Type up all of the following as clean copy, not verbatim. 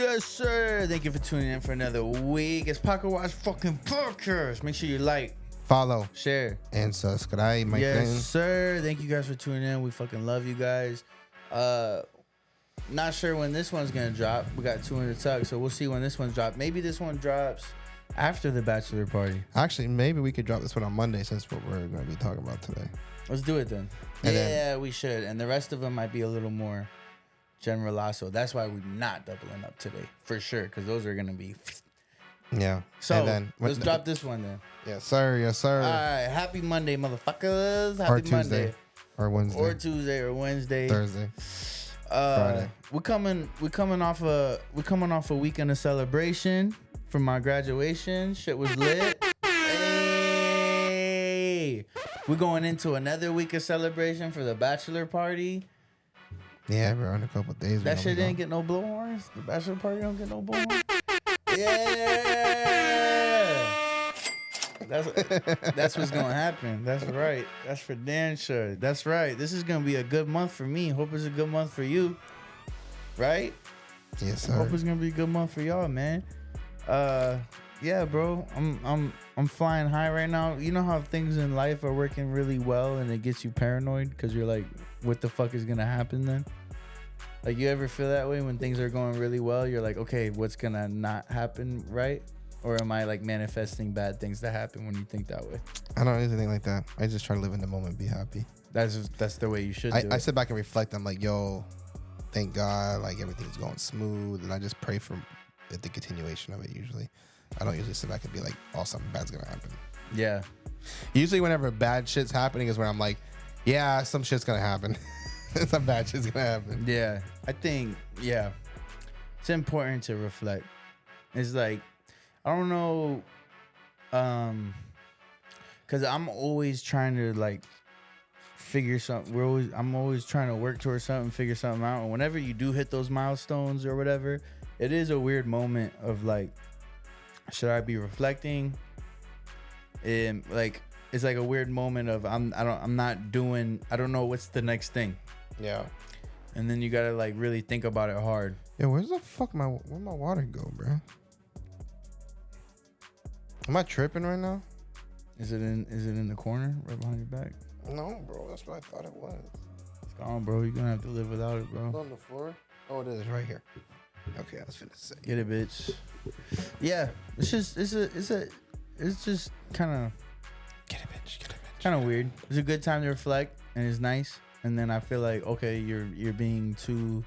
Yes, sir. Thank you for tuning in for another week. It's Pocket Watch fucking podcast. Make sure you like, follow, share, and subscribe, my yes, friends. sir. Thank you guys for tuning in. We fucking love you guys. Not sure when this one's gonna drop. We got two in the tuck, so we'll see when this one drops. Maybe this one drops after the bachelor party. Actually, maybe we could drop this one on Monday since what we're going to be talking about today. Let's do it then. And we should. And the rest of them might be a little more generalazo. That's why we're not doubling up today, for sure, because those are gonna be. Yeah. So and then, let's drop this one then. Yes, sir. Yes, sir. All right. Happy Monday, motherfuckers. Happy Or Tuesday. Monday. Or Wednesday. Or Tuesday or Wednesday. Thursday. Friday. We're coming off a weekend of celebration from my graduation. Shit was lit. Hey, we're going into another week of celebration for the bachelor party. Yeah, we're on a couple of days. That shit didn't get no blowhorns. The bachelor party don't get no blowhorns. Yeah, that's what's gonna happen. That's right. That's for damn sure. That's right. This is gonna be a good month for me. Hope it's a good month for you. Right? Yes, sir. Hope it's gonna be a good month for y'all, man. Yeah, bro. I'm flying high right now. You know how things in life are working really well, and it gets you paranoid because you're like, what the fuck is gonna happen then? Like, you ever feel that way when things are going really well? You're like, okay, what's gonna not happen, right? Or am I like manifesting bad things to happen when you think that way? I don't do anything like that. I just try to live in the moment, be happy. That's the way you should do it. I sit back and reflect. I'm like, yo, thank God, like everything's going smooth, and I just pray for the continuation of it. Usually, I don't usually sit back and be like, oh, something bad's gonna happen. Yeah. Usually, whenever bad shit's happening is when I'm like, yeah, some shit's gonna happen. Some bad shit's gonna happen. Yeah, I think, yeah, it's important to reflect. It's like, I don't know, because I'm always trying to like figure something. I'm always trying to work towards something, figure something out. And whenever you do hit those milestones or whatever, it is a weird moment of like, should I be reflecting? And like, it's like a weird moment of I don't know what's the next thing. Yeah. And then you gotta like really think about it hard. Yo, where'd my water go, bro? Am I tripping right now? Is it in the corner right behind your back? No, bro. That's what I thought it was. It's gone, bro. You're gonna have to live without it, bro. It's on the floor. Oh, it is right here. Okay, I was finna say. Get it, bitch. Yeah, it's just kind of Get it, bitch. kind of weird. It's a good time to reflect, and it's nice. And then I feel like, okay, you're being too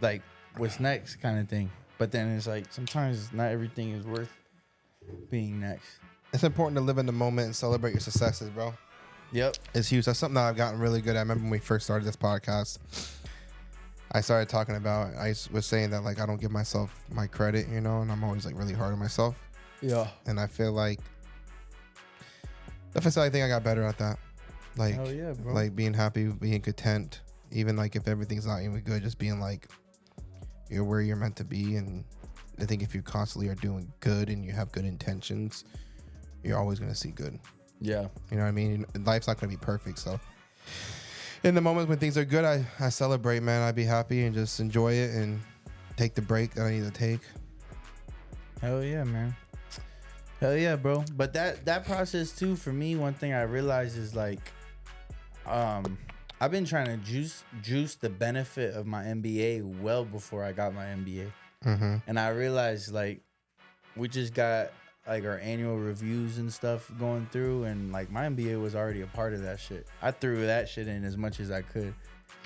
like, what's next kind of thing. But then it's like, sometimes not everything is worth being next. It's important to live in the moment and celebrate your successes, bro. Yep. It's huge. That's something that I've gotten really good at. I remember when we first started this podcast, I started talking about, I was saying that like I don't give myself my credit, you know, and I'm always like really hard on myself. Yeah. And I feel like, I think I got better at that. Like, hell yeah, bro. Like being happy, being content, even like if everything's not even good, just being like, you're where you're meant to be. And I think if you constantly are doing good and you have good intentions, you're always going to see good. Yeah. You know what I mean? Life's not going to be perfect. So in the moments when things are good, I celebrate, man. I be happy and just enjoy it and take the break that I need to take. Hell yeah, man. Hell yeah, bro. But that process too, for me, one thing I realized is like, I've been trying to juice the benefit of my MBA well before I got my MBA. Mm-hmm. And I realized like, we just got like our annual reviews and stuff going through, and like my MBA was already a part of that shit. I threw that shit in as much as I could.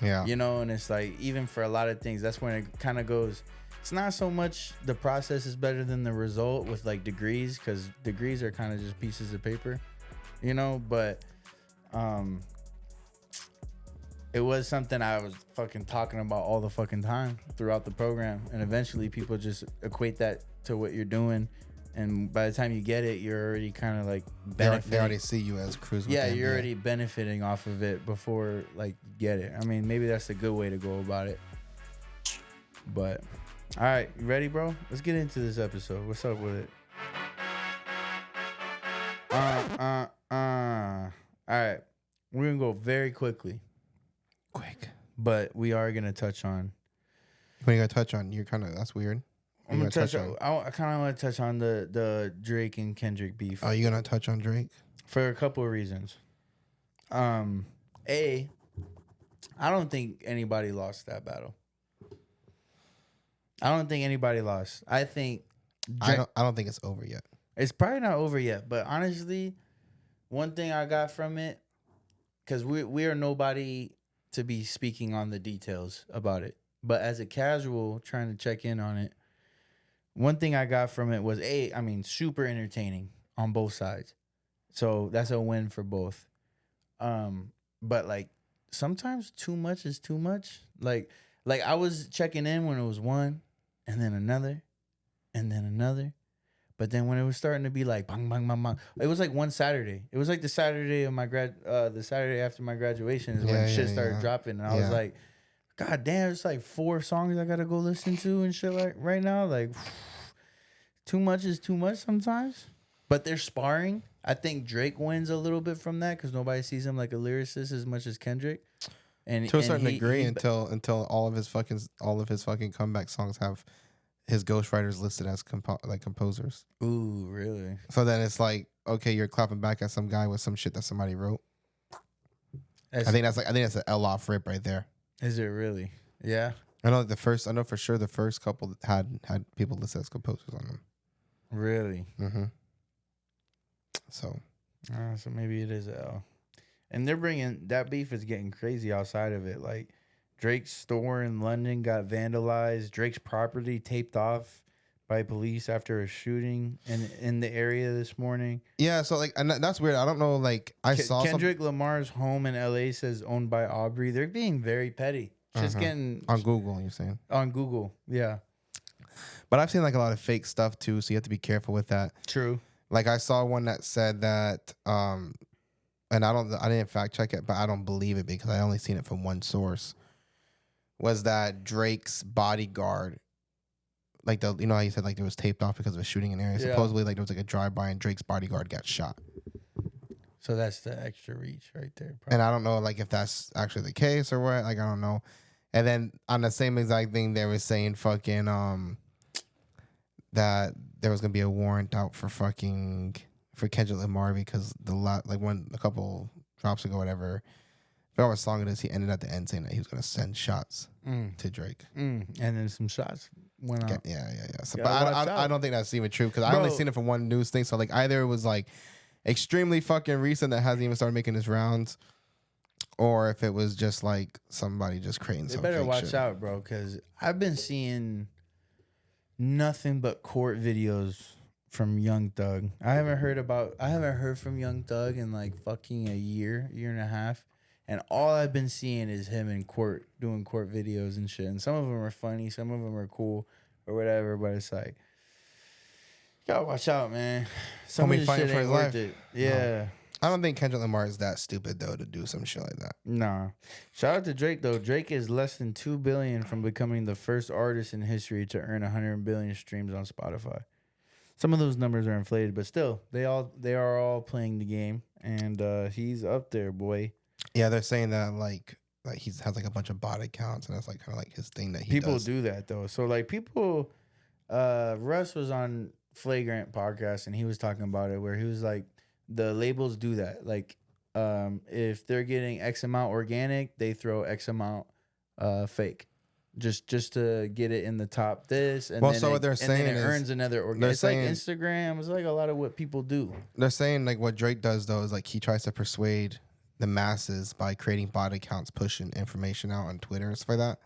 Yeah. You know, and it's like, even for a lot of things, that's when it kind of goes, it's not so much the process is better than the result with like degrees, because degrees are kind of just pieces of paper, you know, but it was something I was fucking talking about all the fucking time throughout the program. And eventually people just equate that to what you're doing. And by the time you get it, you're already kind of like benefiting. They already see you as cruise. Yeah, you're already benefiting off of it before like you get it. I mean, maybe that's a good way to go about it. But all right, you ready, bro? Let's get into this episode. What's up with it? All right, we're gonna go very quick, but we are gonna touch on What are you gonna touch on? You're kind of that's weird. I'm gonna touch on. I kind of want to touch on the Drake and Kendrick beef. Are you gonna touch on Drake? For a couple of reasons. A, I don't think anybody lost that battle. I don't think anybody lost. I think I don't think it's over yet. it's probably not over yet. But honestly, one thing I got from it, because we are nobody to be speaking on the details about it. But as a casual trying to check in on it, one thing I got from it was super entertaining on both sides. So that's a win for both. But like sometimes too much is too much. Like I was checking in when it was one, and then another, and then another. But then when it was starting to be like bang bang bang bang, it was like one Saturday. It was like the Saturday of the Saturday after my graduation is when shit started dropping, and I was like, God damn, it's like 4 songs I gotta go listen to and shit like right now. Like too much is too much sometimes. But they're sparring. I think Drake wins a little bit from that because nobody sees him like a lyricist as much as Kendrick. And to a certain degree, until all of his fucking comeback songs have his ghostwriters listed as composers. Ooh, really? So then it's like, okay, you're clapping back at some guy with some shit that somebody wrote. I think that's an L off rip right there. Is it really? Yeah. I know for sure the first couple had people listed as composers on them. Really? Mm-hmm. So maybe it is L. And they're bringing that beef is getting crazy outside of it. Like Drake's store in London got vandalized. Drake's property taped off by police after a shooting in the area this morning. Yeah, so like, and that's weird. I don't know. Like I saw Kendrick Lamar's home in LA says owned by Aubrey. They're being very petty. Just getting on Google. You're saying on Google, yeah. But I've seen like a lot of fake stuff too, so you have to be careful with that. True. Like I saw one that said that, and I didn't fact check it, but I don't believe it because I only seen it from one source. Was that Drake's bodyguard? Like how you said like it was taped off because of a shooting in the area. Yeah. Supposedly like there was like a drive-by and Drake's bodyguard got shot. So that's the extra reach right there. Probably. And I don't know like if that's actually the case or what. Like I don't know. And then on the same exact thing, they were saying fucking that there was gonna be a warrant out for Kendrick Lamar because a couple drops ago, whatever. I forgot what song it is. He ended at the end saying that he was gonna send shots to Drake, and then some shots went out. Yeah. So, but I don't think that's even true because I only seen it from one news thing. So like either it was like extremely fucking recent that hasn't even started making his rounds, or if it was just like somebody just creating some. They better fake watch shit. out, bro, because I've been seeing nothing but court videos from Young Thug. I haven't heard from Young Thug in like fucking a year and a half. And all I've been seeing is him in court doing court videos and shit. And some of them are funny, some of them are cool or whatever. But it's like, you gotta watch out, man. Some of this shit ain't worth it. Yeah. No. I don't think Kendrick Lamar is that stupid though to do some shit like that. Nah. Shout out to Drake though. Drake is less than $2 billion from becoming the first artist in history to earn 100 billion streams on Spotify. Some of those numbers are inflated, but still, they are all playing the game, and he's up there, boy. Yeah, they're saying that like he has like a bunch of bot accounts, and that's like kind of like his thing that he people does. Do that though. So like people, Russ was on Flagrant podcast, and he was talking about it, where he was like, the labels do that. Like, if they're getting X amount organic, they throw X amount fake. Just to get it in the top this, and then what they're saying it earns another organic. It's like Instagram. It's like a lot of what people do. They're saying like what Drake does though is like he tries to persuade the masses by creating bot accounts, pushing information out on Twitter and stuff like that,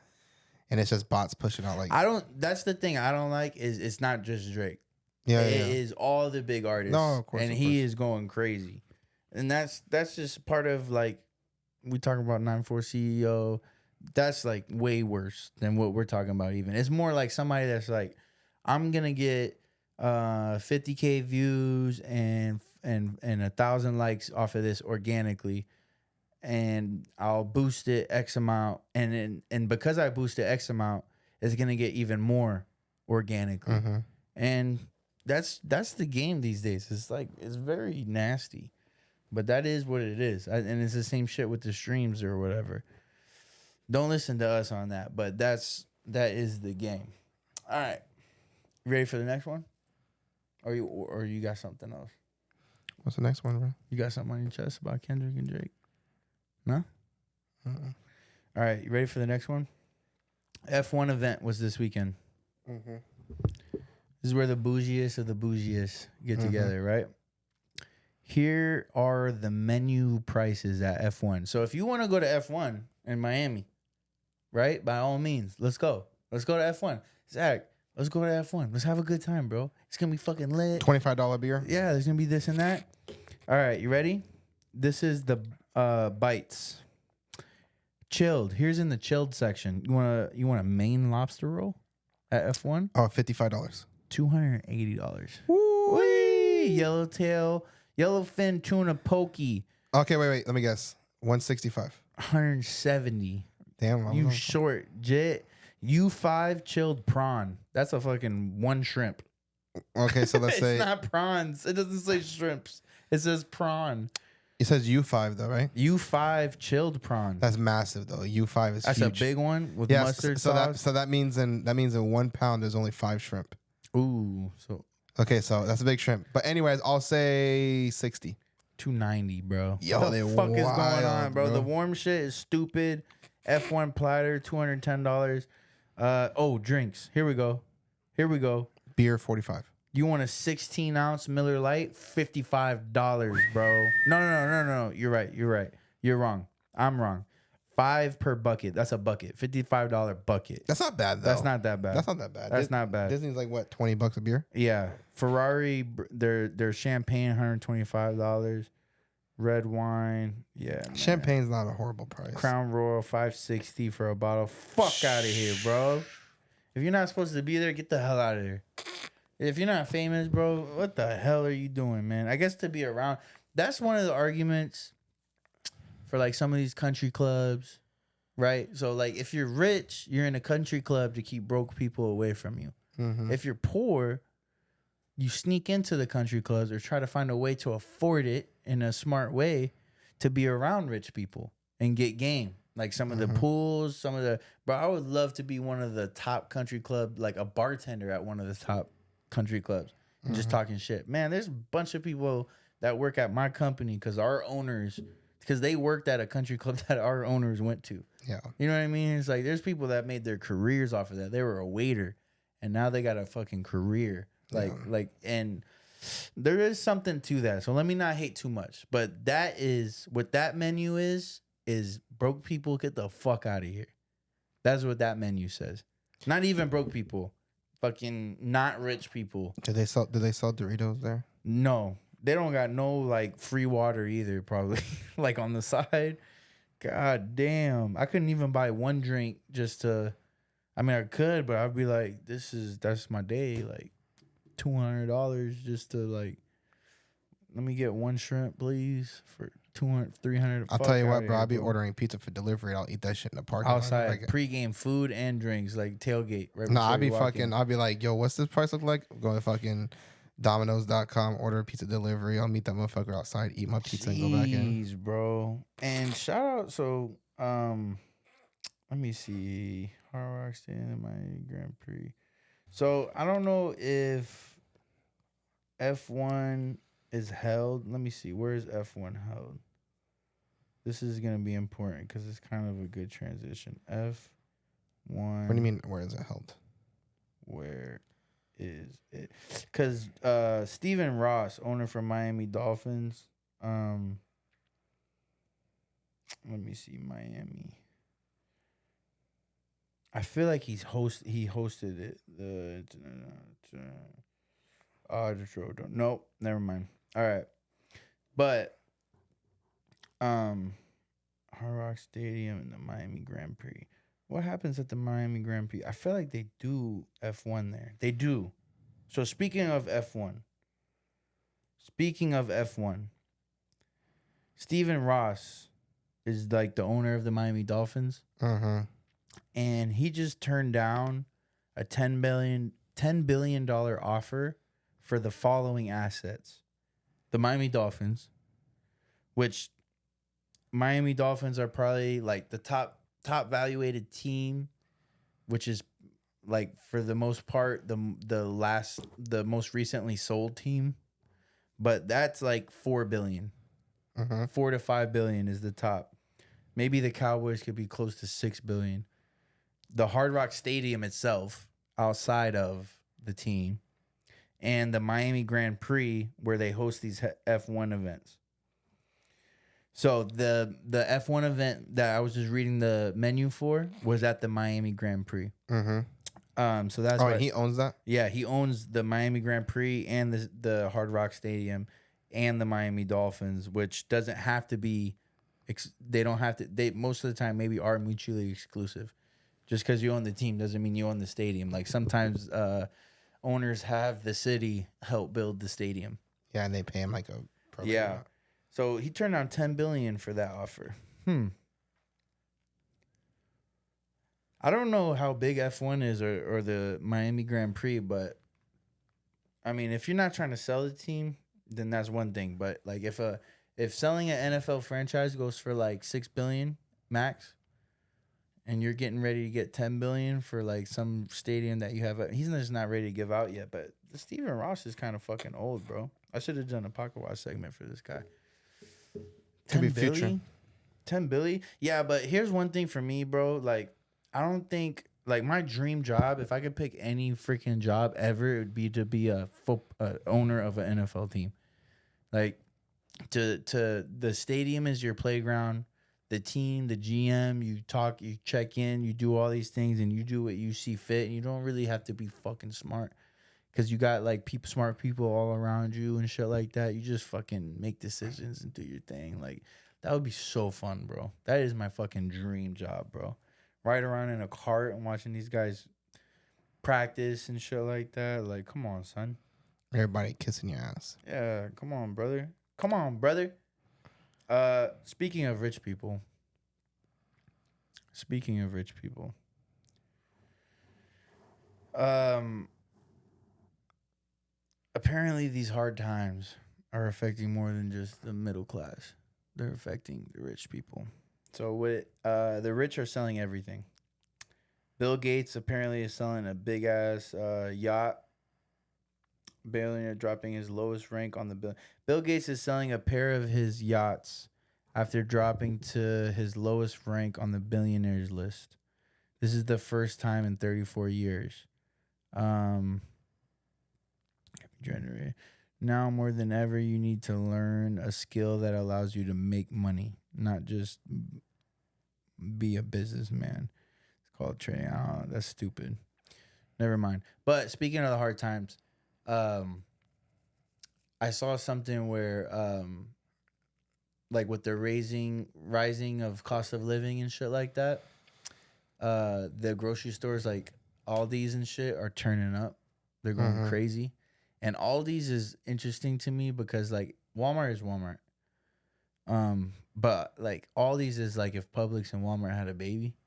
and it's just bots pushing out like. That's the thing I don't like is it's not just Drake. Yeah, it is all the big artists. No, of course, and he is going crazy, and that's just part of like we talking about 9-4 CEO. That's like way worse than what we're talking about. Even it's more like somebody that's like, I'm gonna get 50K views and 1,000 likes off of this organically, and I'll boost it X amount, and because I boost it X amount, it's gonna get even more organically, and that's the game these days. It's like it's very nasty, but that is what it is, and it's the same shit with the streams or whatever. Don't listen to us on that, but that's That is the game. All right. You ready for the next one? Or you got something else? What's the next one, bro? You got something on your chest about Kendrick and Drake? No? Uh-uh. All right. You ready for the next one? F1 event was this weekend. Mm-hmm. This is where the bougiest of the bougiest get together, right? Here are the menu prices at F1. So if you want to go to F1 in Miami, right? By all means, let's go. Let's go to F1. Zach, let's go to F1. Let's have a good time, bro. It's going to be fucking lit. $25 beer? Yeah, there's going to be this and that. All right, you ready? This is the bites. Chilled. Here's in the chilled section. You want a Maine lobster roll at F1? Oh, $55. $280. Woo! Yellowtail, yellowfin tuna pokey. Okay, wait. Let me guess. 165. 170. Damn. You short jet. U5 chilled prawn. That's a fucking one shrimp. Okay, so let's say it's not prawns. It doesn't say shrimps. It says prawn. it says U5 though, right? U5 chilled prawn. That's massive though. U5 is That's huge. a big one with Yeah, mustard so sauce. that means in 1 pound there's only 5 shrimp. Ooh, so Okay, so that's a big shrimp. But anyways, I'll say 60. $290, bro. Yo, what the fuck is going wild, on, bro? bro. The warm shit is stupid. F1 platter, $210. Drinks. Here we go. Beer 45. You want a 16-ounce Miller Lite? $55, bro. No. You're right. You're wrong. I'm wrong. 5 per bucket. That's a bucket. $55 bucket. That's not bad though. That's not that bad. That's not bad. Disney's like what, $20 a beer? Yeah. Ferrari, their champagne, $125. Red wine. Yeah. Man. Champagne's not a horrible price. Crown Royal, $560 for a bottle. Fuck out of here, bro. If you're not supposed to be there, get the hell out of there. If you're not famous, bro, what the hell are you doing, man? I guess to be around. That's one of the arguments for like some of these country clubs, right? So like if you're rich, you're in a country club to keep broke people away from you. Mm-hmm. If you're poor, you sneak into the country clubs or try to find a way to afford it in a smart way to be around rich people and get game. Like some of the pools, bro, I would love to be one of the top country club, like a bartender at one of the top country clubs and just talking shit. Man, there's a bunch of people that work at my company because they worked at a country club that our owners went to. Yeah. You know what I mean? It's like there's people that made their careers off of that. They were a waiter and now they got a fucking career. And there is something to that. So let me not hate too much. But that is what that menu is broke people get the fuck out of here. That's what that menu says. Not even broke people. Fucking not rich people. Do they sell Doritos there? No. They don't got no like free water either, probably. Like on the side. God damn. I couldn't even buy one drink just to I could, but I'd be like, that's my day. Like $200 just to like, let me get one shrimp, please, for $200, $300. I'll tell you what, bro. I'll be ordering pizza for delivery. I'll eat that shit in the parking lot. Outside, pregame food and drinks, like tailgate. Right. No, I'll be like, yo, what's this price look like? Go to fucking Domino's.com, order a pizza delivery. I'll meet that motherfucker outside, eat my pizza, and go back in. Jeez, bro. And shout out, so, let me see. Hard Rock Stadium, my Grand Prix. So, I don't know if F1 is held. Let me see. Where is F1 held? This is going to be important because it's kind of a good transition. F1. What do you mean, where is it held? Where is it? Because Stephen Ross, owner for Miami Dolphins. Let me see. Miami. I feel like he hosted it. Nope, never mind. All right. But Hard Rock Stadium and the Miami Grand Prix. What happens at the Miami Grand Prix? I feel like they do F1 there. They do. So speaking of F1, Stephen Ross is like the owner of the Miami Dolphins. Uh-huh. And he just turned down a $10 billion offer for the following assets. The Miami Dolphins, which Miami Dolphins are probably like the top valuated team, which is like for the most part, the most recently sold team, but that's like 4 billion. 4 to 5 billion is the top. Maybe the Cowboys could be close to 6 billion. The Hard Rock Stadium itself, outside of the team, and the Miami Grand Prix, where they host these F1 events. So the F1 event that I was just reading the menu for was at the Miami Grand Prix. So that's why he owns that. Yeah, he owns the Miami Grand Prix and the Hard Rock Stadium and the Miami Dolphins, which doesn't have to be. They don't have to. They most of the time maybe are mutually exclusive. Just because you own the team doesn't mean you own the stadium. Like sometimes owners have the city help build the stadium. Yeah, and they pay him like a program. Yeah. So he turned down $10 billion for that offer. I don't know how big F1 is or the Miami Grand Prix, but I mean, if you're not trying to sell the team, then that's one thing. But like if selling an NFL franchise goes for like $6 billion max, and you're getting ready to get $10 billion for like some stadium that you have, he's just not ready to give out yet. But the Steven Ross is kind of fucking old, bro. I should have done a pocket watch segment for this guy. Could be future. 10 billion? Yeah, but here's one thing for me, bro. Like, I don't think, like, my dream job, if I could pick any freaking job ever, it would be to be a owner of an NFL team. Like, to the stadium is your playground. The team, the GM, you talk, you check in, you do all these things, and you do what you see fit. And you don't really have to be fucking smart. Because you got, like, smart people all around you and shit like that. You just fucking make decisions and do your thing. Like, that would be so fun, bro. That is my fucking dream job, bro. Ride around in a cart and watching these guys practice and shit like that. Like, come on, son. Everybody kissing your ass. Yeah, come on, brother. Come on, brother. Speaking of rich people. Apparently these hard times are affecting more than just the middle class. They're affecting the rich people. So the rich are selling everything. Bill Gates apparently is selling a big ass yacht. Billionaire dropping his lowest rank on the bill. Bill Gates is selling a pair of his yachts after dropping to his lowest rank on the billionaires list. This is the first time in 34 years. Now more than ever, you need to learn a skill that allows you to make money, not just be a businessman. It's called trading. Oh, that's stupid. Never mind. But speaking of the hard times, I saw something where, like with the rising of cost of living and shit like that, the grocery stores like Aldi's and shit are turning up. They're going crazy. And Aldi's is interesting to me because like Walmart is Walmart. But like Aldi's is like if Publix and Walmart had a baby.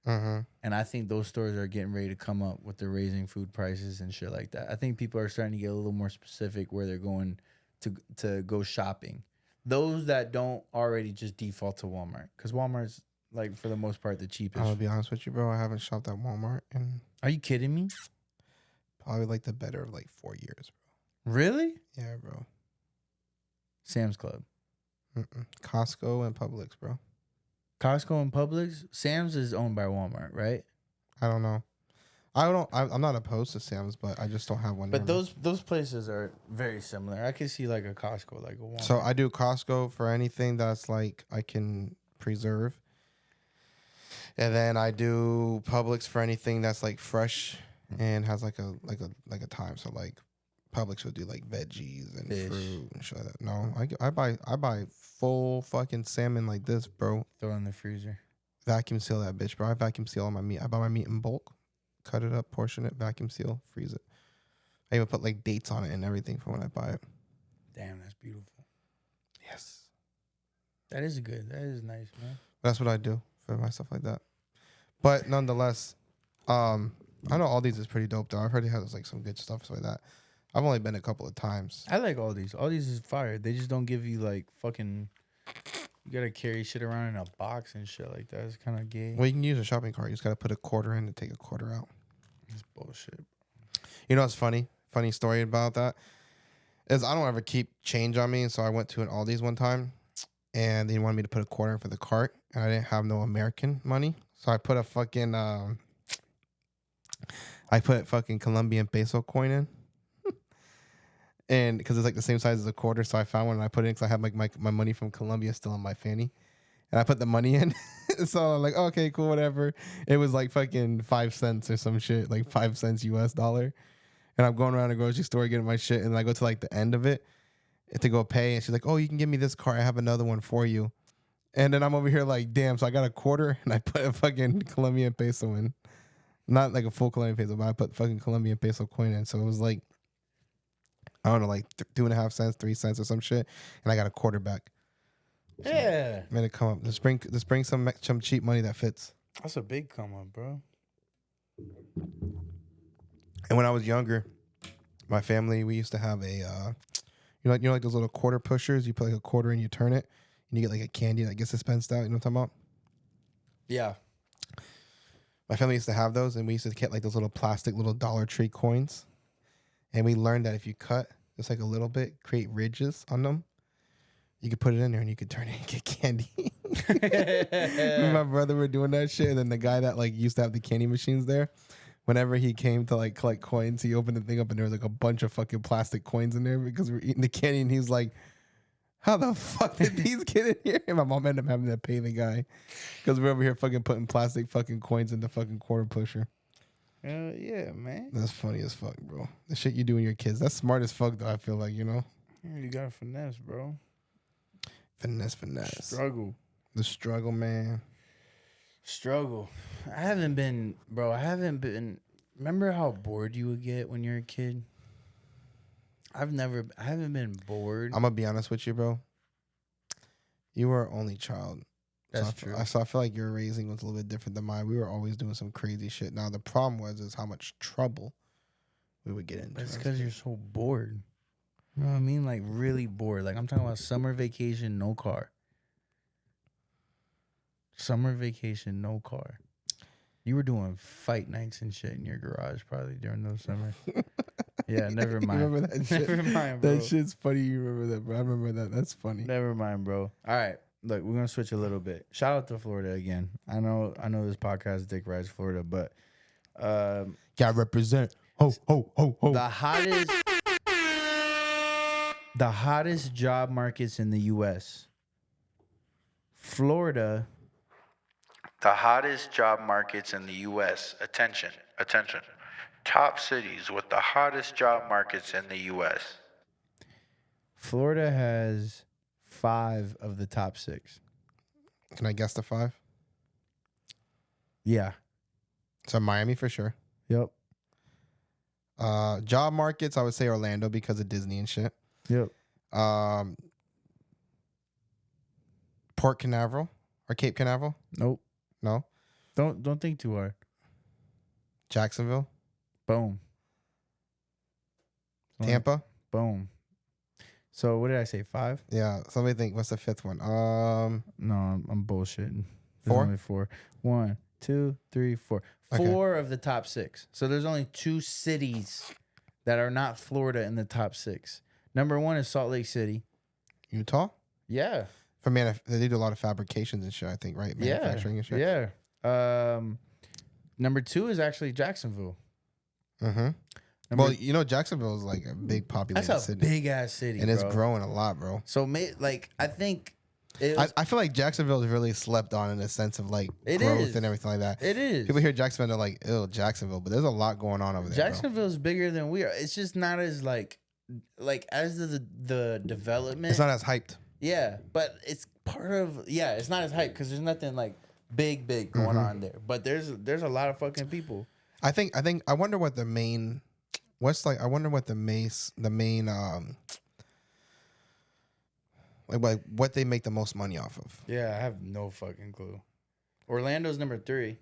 And I think those stores are getting ready to come up with the raising food prices and shit like that. I think people are starting to get a little more specific where they're going to go shopping. Those that don't already just default to Walmart. Because Walmart's like for the most part the cheapest. I'll be honest with you, bro. I haven't shopped at Walmart in... Are you kidding me? Probably like the better of like 4 years, bro. Really? Yeah, bro. Sam's Club. Costco and Publix, bro. Costco and Publix? Sam's is owned by Walmart, right? I don't know. I'm not opposed to Sam's, but I just don't have one. But those places are very similar. I can see like a Costco, like a Walmart. So I do Costco for anything that's like I can preserve, and then I do Publix for anything that's like fresh and has like a time. So like Publix would do like veggies and fish, fruit and shit like that. No, I buy full fucking salmon like this, bro. Throw it in the freezer. Vacuum seal that bitch, bro. I vacuum seal all my meat. I buy my meat in bulk, cut it up, portion it, vacuum seal, freeze it. I even put like dates on it and everything for when I buy it. Damn, that's beautiful. Yes. That is good. That is nice, man. That's what I do for my stuff like that. But nonetheless, I know Aldi's is pretty dope though. I've heard it has like some good stuff like that. I've only been a couple of times. I like Aldi's. Aldi's is fire. They just don't give you like fucking... You gotta carry shit around in a box and shit like that. It's kind of gay. Well, you can use a shopping cart. You just gotta put a quarter in and take a quarter out. bullshit. You know what's funny? Funny story about that is I don't ever keep change on me. So I went to an Aldi's one time and they wanted me to put a quarter in for the cart. And I didn't have no American money. So I put a fucking, fucking Colombian peso coin in. And because it's like the same size as a quarter. So I found one and I put it in because I had like my money from Colombia still in my fanny. And I put the money in. So I'm like, oh, okay, cool, whatever. It was like fucking 5 cents or some shit, like 5 cents US dollar. And I'm going around the grocery store getting my shit. And I go to like the end of it to go pay. And she's like, oh, you can give me this card. I have another one for you. And then I'm over here like, damn. So I got a quarter and I put a fucking Colombian peso in. Not like a full Colombian peso, but I put fucking Colombian peso coin in. So it was like, I don't know, like 2.5 cents, 3 cents or some shit. And I got a quarter back. So Yeah. made it come up. Let's bring some cheap money that fits. That's a big come up, bro. And when I was younger, my family, we used to have a, you know, like those little quarter pushers. You put like a quarter and you turn it, and you get like a candy that gets dispensed out. You know what I'm talking about? Yeah. My family used to have those, and we used to get like those little plastic little Dollar Tree coins. And we learned that if you cut just like a little bit, create ridges on them, you could put it in there and you could turn it and get candy. Me and my brother were doing that shit, and then the guy that like used to have the candy machines there, whenever he came to like collect coins, he opened the thing up and there was like a bunch of fucking plastic coins in there because we were eating the candy, and he was like, how the fuck did these get in here? And my mom ended up having to pay the guy because we're over here fucking putting plastic fucking coins in the fucking quarter pusher. Yeah, man. That's funny as fuck, bro. The shit you do in your kids. That's smart as fuck, though, I feel like, you know? Yeah, you got to finesse, bro. Finesse. Struggle. The struggle, man. Struggle. I haven't been. Remember how bored you would get when you're a kid? I haven't been bored. I'm going to be honest with you, bro. You were our only child. That's true. I feel like your raising was a little bit different than mine. We were always doing some crazy shit. Now, the problem is how much trouble we would get into. But it's because you're so bored. You know what I mean? Like, really bored. Like, I'm talking about summer vacation, no car. Summer vacation, no car. You were doing fight nights and shit in your garage probably during those summers. Yeah, never mind. Remember that shit? Never mind, bro. That shit's funny. You remember that, bro. I remember that. That's funny. Never mind, bro. All right. Look, we're gonna switch a little bit. Shout out to Florida again. I know this podcast Dick Rides Florida, but gotta represent. Ho. The hottest job markets in the US. Florida. The hottest job markets in the US. Attention. Top cities with the hottest job markets in the US. Florida has 5 of the top 6. Can I guess the 5? Yeah. So Miami for sure. Yep. Job markets, I would say Orlando because of Disney and shit. Yep. Port Canaveral or Cape Canaveral? Nope. No. Don't think too hard. Jacksonville. Boom. Tampa. Boom. So what did I say? 5? Yeah. Somebody think. What's the 5th one? No, I'm bullshitting. There's 4. only 4. 1, 2, 3, 4. Okay. 4 of the top 6. So there's only 2 cities that are not Florida in the top 6. Number 1 is Salt Lake City. Utah. Yeah. For they do a lot of fabrications and shit. I think, right? Manufacturing and shit. Yeah. Number 2 is actually Jacksonville. Mm-hmm. Well, you know, Jacksonville is like a big populated That's a city. big ass city, and bro. it's growing a lot, bro. So, I think I feel like Jacksonville is really slept on in a sense of like growth and everything like that. It is. People hear Jacksonville, they're like, "Ew, Jacksonville," but there's a lot going on over there. Jacksonville is bigger than we are. It's just not as like as the development. It's not as hyped. Yeah, but it's part of It's not as hyped because there's nothing like big going on there. But there's a lot of fucking people. I wonder what the main. I wonder what the main like what they make the most money off of. Yeah, I have no fucking clue. Orlando's number 3.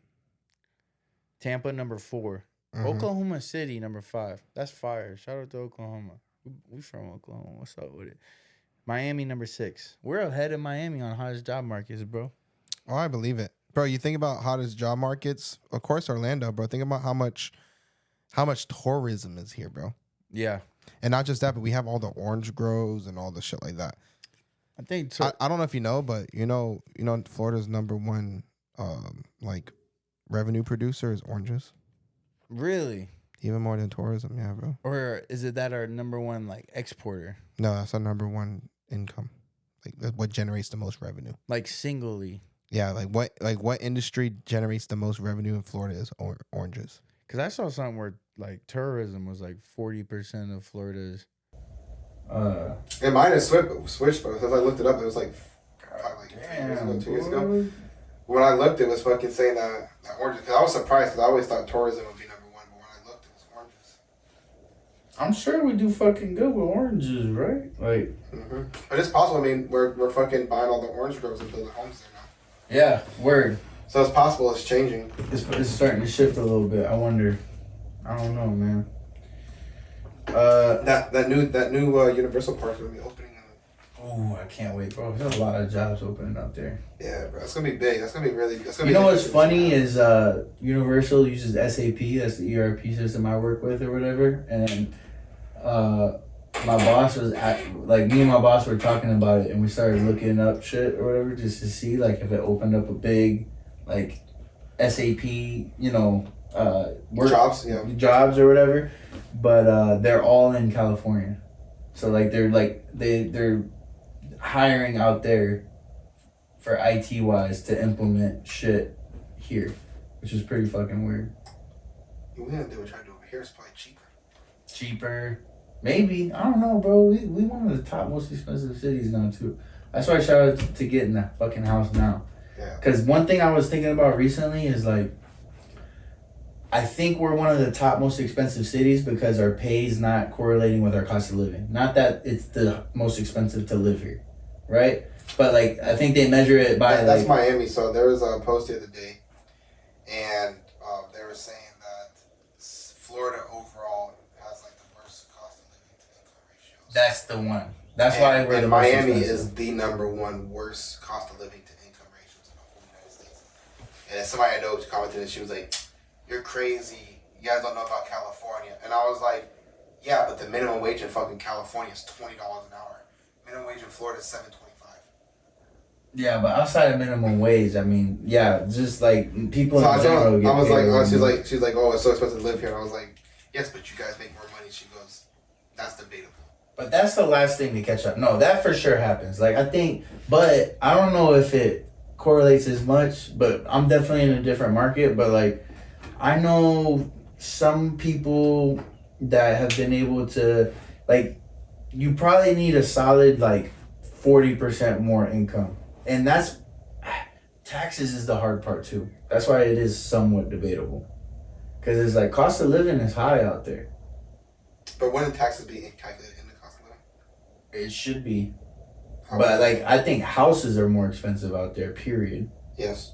Tampa number 4. Mm-hmm. Oklahoma City number 5. That's fire. Shout out to Oklahoma. We from Oklahoma. What's up with it? Miami number 6. We're ahead of Miami on hottest job markets, bro. Oh, I believe it, bro. You think about hottest job markets, of course, Orlando, bro. Think about how much how much tourism is here, bro. Yeah. And not just that, but we have all the orange groves and all the shit like that. I think so. I don't know if you know, but you know, Florida's number one like revenue producer is oranges. Really? Even more than tourism, yeah, bro. Or is it that our number one like exporter? No, that's our number one income. Like what generates the most revenue. Like singly. Yeah, like what industry generates the most revenue in Florida is oranges. Cause I saw something where like tourism was like 40% of Florida's. And mine is switched, but as I looked it up, it was like 2 years ago. When I looked, it was fucking saying that oranges. Cause I was surprised because I always thought tourism would be number one, but when I looked, it was oranges. I'm sure we do fucking good with oranges, right? Like, but it's possible. I mean, we're fucking buying all the orange groves and building homes there now. Yeah, word. So it's possible it's changing. It's starting to shift a little bit. I wonder. I don't know, man. That new Universal Park is gonna be opening. Oh, I can't wait, bro. There's a lot of jobs opening up there. Yeah, bro. It's gonna be big. That's gonna be really. You know what's funny is Universal uses SAP. That's the ERP system I work with or whatever. And my boss was me and my boss were talking about it, and we started looking up shit or whatever just to see like if it opened up a big like SAP, jobs or whatever. But they're all in California, so like they're hiring out there for IT wise to implement shit here, which is pretty fucking weird. They were trying to do over here. It's probably cheaper. Maybe. I don't know, bro. We one of the top most expensive cities now, too. That's why I shout out to getting that fucking house now. Yeah. Because one thing I was thinking about recently is, like, I think we're one of the top most expensive cities because our pay is not correlating with our cost of living. Not that it's the most expensive to live here, right? But, like, I think they measure it by, that's Miami. So there was a post the other day, and they were saying that Florida overall has, like, the worst cost of living to income ratios. That's the one. That's why we're the most Miami expensive. is the number one worst cost of living to income ratios in the whole United States. And somebody I know commented and she was like, "You're crazy. You guys don't know about California." And I was like, "Yeah, but the minimum wage in fucking California is $20 an hour. Minimum wage in Florida is $7.25." Yeah, but outside of minimum wage, I mean, yeah, just like people so in general get paid. she's like, "Oh, it's so expensive to live here." And I was like, "Yes, but you guys make more money." She goes, "That's debatable." But that's the last thing to catch up. No, that for sure happens. Like, I think, but I don't know if it correlates as much, but I'm definitely in a different market. But, like, I know some people that have been able to, like, you probably need a solid, like, 40% more income. And that's, taxes is the hard part, too. That's why it is somewhat debatable. Because it's like, cost of living is high out there. But wouldn't taxes be calculated in the cost of living? It should be. But, like, I think houses are more expensive out there, period. Yes.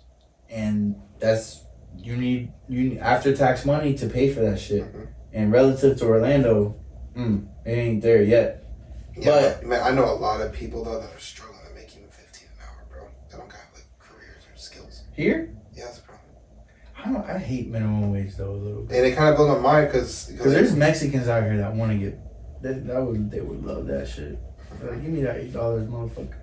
And that's, you need after tax money to pay for that shit. Mm-hmm. And relative to Orlando, it ain't there yet. Yeah, but man, I know a lot of people, though, that are struggling to make even $15 an hour, bro. They don't got, like, careers or skills. Here? Yes, bro. I hate minimum wage, though, a little bit. And it kind of blows my mind because there's Mexicans out here that want to get, they would love that shit. Like, give me that $8, motherfucker.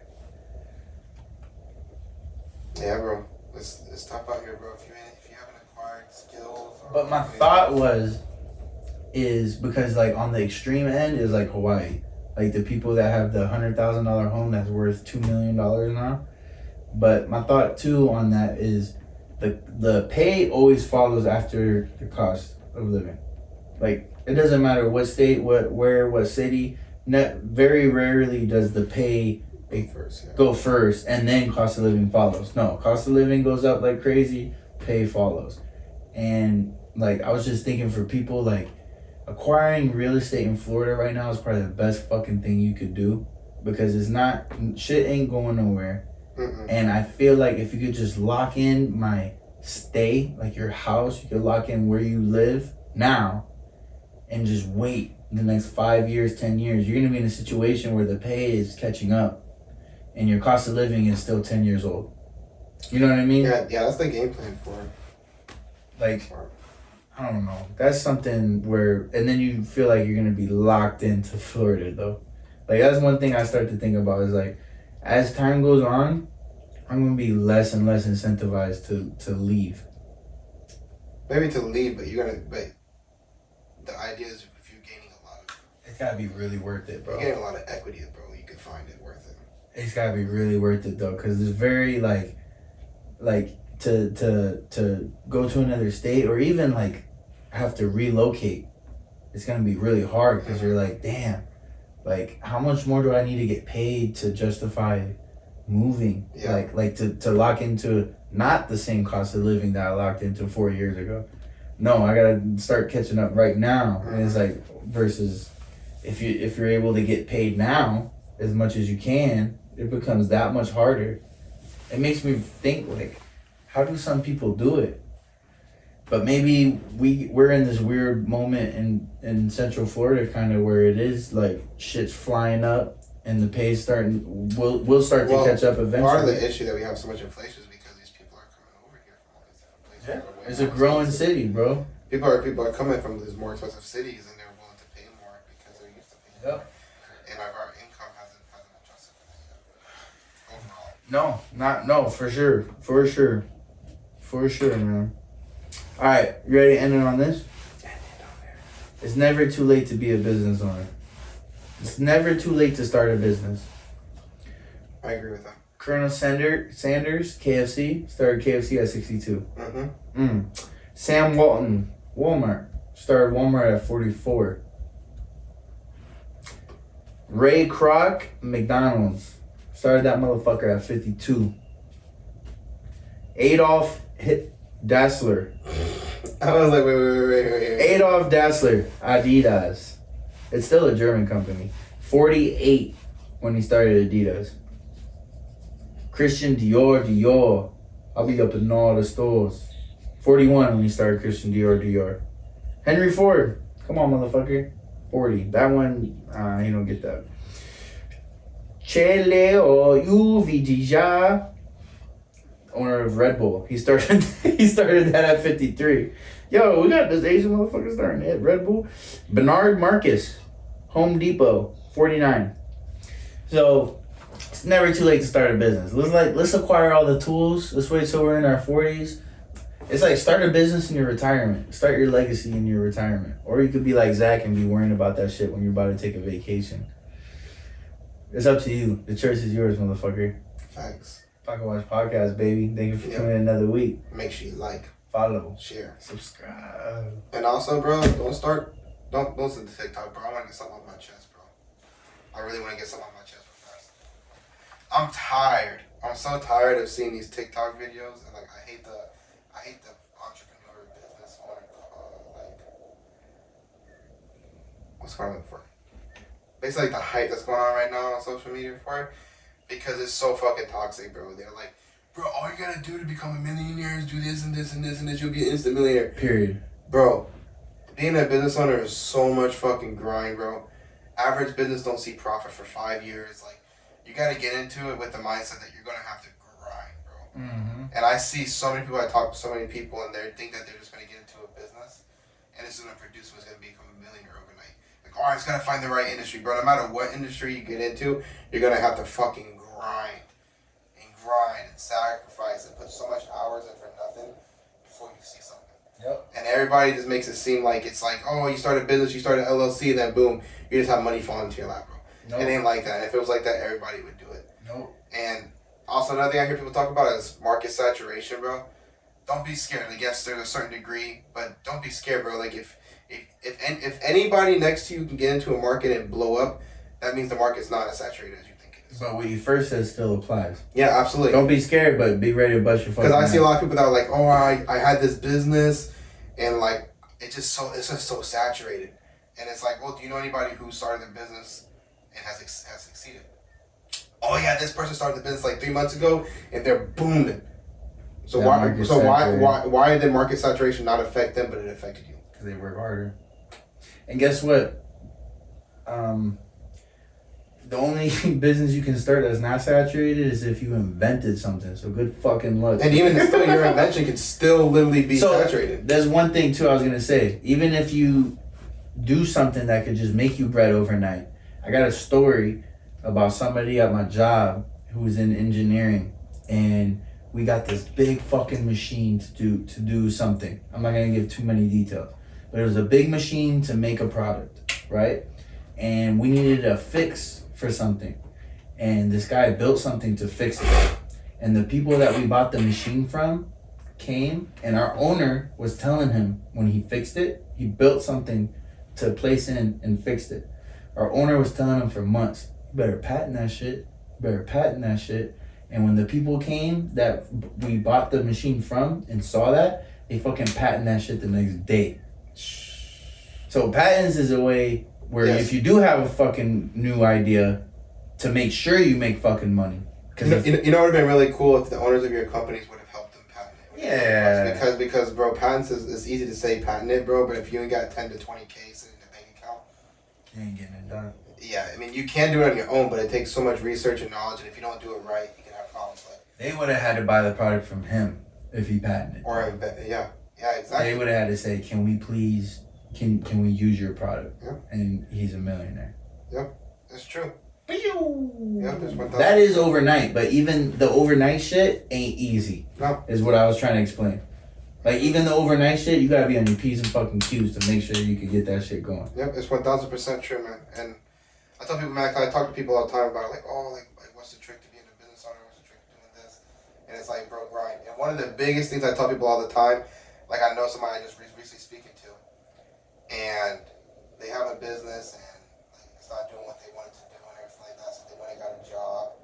Yeah, bro. It's tough out here, bro. If you haven't acquired skills. But my thought is because, like, on the extreme end is, like, Hawaii. Like, the people that have the $100,000 home that's worth $2 million now. But my thought, too, on that is the pay always follows after the cost of living. Like, it doesn't matter what state, what city. Very rarely does the pay go first and then cost of living follows. No, cost of living goes up like crazy, pay follows. And, like, I was just thinking for people, like, acquiring real estate in Florida right now is probably the best fucking thing you could do because shit ain't going nowhere. Mm-mm. And I feel like if you could just lock in my stay, like your house, you could lock in where you live now and just wait the next 5 years, 10 years, you're going to be in a situation where the pay is catching up and your cost of living is still 10 years old. You know what I mean? Yeah, that's the game plan for it. Like, I I don't know. That's something where, and then you feel like you're gonna be locked into Florida though. Like that's one thing I start to think about is like, as time goes on, I'm gonna be less and less incentivized to leave. Maybe to leave, but you're gonna. But the idea is if you're gaining a lot of, It's gotta be really worth it, bro. you're getting a lot of equity, bro. You can find it worth it. It's gotta be really worth it though, cause it's very like to go to another state or even like have to relocate. It's gonna be really hard because you're like, damn, like how much more do I need to get paid to justify moving? Yeah. Like to lock into not the same cost of living that I locked into 4 years ago. No, I gotta start catching up right now. And it's like versus if you're able to get paid now as much as you can, it becomes that much harder. It makes me think like, how do some people do it? But maybe we're in this weird moment in Central Florida kind of where it is like shit's flying up and the pay's starting will start to catch up eventually. Part of the issue that we have so much inflation is because these people are coming over here from all these different places. Yeah. It's a growing city, bro. People are coming from these more expensive cities and they're willing to pay more because they're used to paying more. And our income hasn't adjusted for that yet. Overall. No, for sure, man. All right, you ready to end it on this? It's never too late to be a business owner. It's never too late to start a business. I agree with that. Colonel Sanders, KFC, started KFC at 62. Sam Walton, Walmart, started Walmart at 44. Ray Kroc, McDonald's, started that motherfucker at 52. Adolf Dassler. I was like, wait. Adolf Dassler, Adidas. It's still a German company. 48 when he started Adidas. Christian Dior. I'll be up in all the stores. 41 when he started Christian Dior. Henry Ford. Come on, motherfucker. 40. That one, he don't get that. Chele or Uvijija, owner of Red Bull. He started that at 53. Yo, we got this Asian motherfucker starting at Red Bull. Bernard Marcus, Home Depot, 49. So it's never too late to start a business. Let's acquire all the tools. Let's wait till we're in our 40s. It's like start a business in your retirement. Start your legacy in your retirement. Or you could be like Zach and be worrying about that shit when you're about to take a vacation. It's up to you. The choice is yours, motherfucker. Thanks. Pocket Watch Podcast, baby. Thank you for coming in another week. Make sure you like, follow, share, subscribe. And also, bro, don't listen to TikTok, bro. I want to get something off my chest, bro. I really want to get something off my chest real fast. I'm tired. I'm so tired of seeing these TikTok videos, and like I hate the entrepreneur business owner what's what I'm looking for? Basically, like the hype that's going on right now on social media for it, because it's so fucking toxic, bro. They're like, bro, all you gotta do to become a millionaire is do this and this and this and this. You'll be an instant millionaire. Period. Bro, being a business owner is so much fucking grind, bro. Average business don't see profit for 5 years. Like, you gotta get into it with the mindset that you're gonna have to grind, bro. And I see so many people, I talk to so many people, and they think that they're just gonna get into a business and it's gonna produce what's gonna become a millionaire overnight. Like, oh, I just gotta find the right industry, bro. No matter what industry you get into, you're gonna have to fucking grind and sacrifice and put so much hours in for nothing before you see something. Yep. And everybody just makes it seem like it's like, oh, you start a business, you start an LLC, and then boom, you just have money falling into your lap, bro. Nope. It ain't like that. If it was like that, everybody would do it. Nope. And also another thing I hear people talk about is market saturation, bro. Don't be scared. Like, yes, there's a certain degree, but don't be scared, bro. Like if anybody next to you can get into a market and blow up, that means the market's not as saturated as you think it is. But what you first said still applies. Yeah, absolutely. Don't be scared, but be ready to bust your fucking Because I see a lot of people that are like, oh, I had this business, and like it's just so saturated. And it's like, well, do you know anybody who started a business and has succeeded? Oh yeah, this person started the business like 3 months ago, and they're booming. So why did market saturation not affect them, but it affected you? Because they work harder. And guess what? the only business you can start that's not saturated is if you invented something. So good fucking luck. And even still, your invention can still literally be saturated. There's one thing too I was gonna say. Even if you do something that could just make you bread overnight. I got a story about somebody at my job who was in engineering, and we got this big fucking machine to do something. I'm not gonna give too many details, but it was a big machine to make a product, right? And we needed a fix for something, and this guy built something to fix it. And the people that we bought the machine from came, and our owner was telling him when he fixed it, he built something to place in and fixed it. Our owner was telling him for months, you better patent that shit, you better patent that shit. And when the people came that we bought the machine from and saw that, they fucking patent that shit the next day. So patents is a way where if you do have a fucking new idea, to make sure you make fucking money. You know, it would have been really cool if the owners of your companies would have helped them patent it. Yeah. Because bro, patents is easy to say patent it, bro, but if you ain't got 10 to 20K sitting in the bank account, you ain't getting it done. Yeah, I mean, you can do it on your own, but it takes so much research and knowledge, and if you don't do it right, you can have problems. Like they would have had to buy the product from him if he patented it. Or exactly. They would have had to say, "Can we please, can we use your product?" Yeah. And he's a millionaire. Yep, that's true. Yep, that is overnight, but even the overnight shit ain't easy. No. Is what I was trying to explain. Like, even the overnight shit, you gotta be on your P's and fucking Q's to make sure you can get that shit going. Yep, it's 1000% true, man. And I tell people, man, I talk to people all the time about like, what's the trick to being a business owner? What's the trick to doing this? And it's like, bro, grind. And one of the biggest things I tell people all the time, like I know somebody I just recently speaking to, and they have a business and like, it's not doing what they wanted to do and everything like that, so they went and got a job,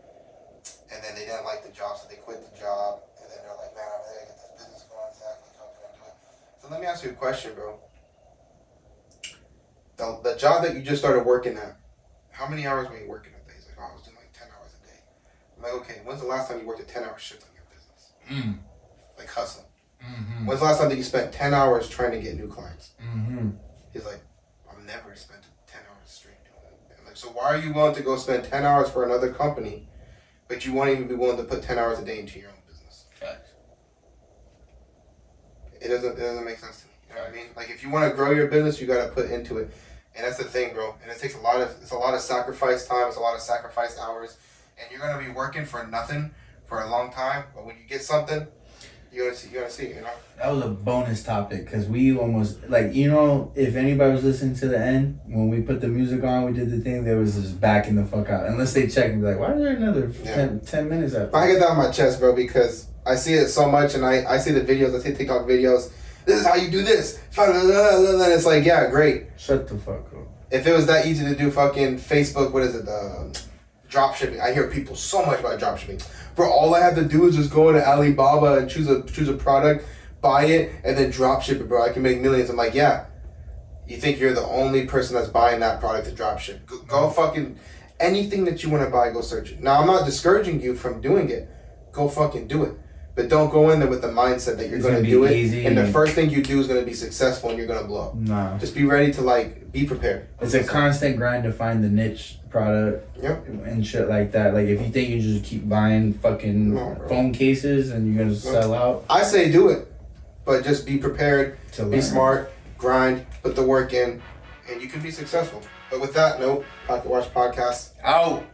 and then they didn't like the job, so they quit the job, and then they're like, man, I'm ready to get this business going, Zach, like, how can I do it? So let me ask you a question, bro. The job that you just started working at, how many hours were you working at? He's like, I was doing like 10 hours a day. I'm like, okay, when's the last time you worked a 10-hour shift on your business? Like hustling. Mm-hmm. When's the last time that you spent 10 hours trying to get new clients? Mm-hmm. He's like, I've never spent 10 hours straight doing it. I'm like, so why are you willing to go spend 10 hours for another company, but you won't even be willing to put 10 hours a day into your own business? Facts. It doesn't make sense to me. You know what I mean? Like, if you want to grow your business, you got to put into it. And that's the thing, bro. And it takes a lot of sacrifice time. It's a lot of sacrifice hours. And you're gonna be working for nothing for a long time. But when you get something, you're gonna see. You know. That was a bonus topic because we almost if anybody was listening to the end when we put the music on, we did the thing. There was just backing the fuck out unless they check and be like, why is there another 10 minutes after? I get that on my chest, bro, because I see it so much, and I see the videos. I see TikTok videos. This is how you do this. And it's like, yeah, great. Shut the fuck up. If it was that easy to do fucking Facebook, what is it? Drop shipping. I hear people so much about drop shipping. Bro, all I have to do is just go into Alibaba and choose a product, buy it, and then drop ship it, bro. I can make millions. I'm like, yeah. You think you're the only person that's buying that product to drop ship. Go fucking, anything that you want to buy, go search it. Now, I'm not discouraging you from doing it. Go fucking do it. But don't go in there with the mindset that you're going to do it. Easy. And the first thing you do is going to be successful and you're going to blow up. Nah. Just be ready to, be prepared. It's a constant grind to find the niche product and shit like that. Like, if you think you just keep buying fucking phone cases and you're going to sell out. I say do it. But just be prepared, be smart, grind, put the work in, and you can be successful. But with that note, Pocket Watch Podcast. Out.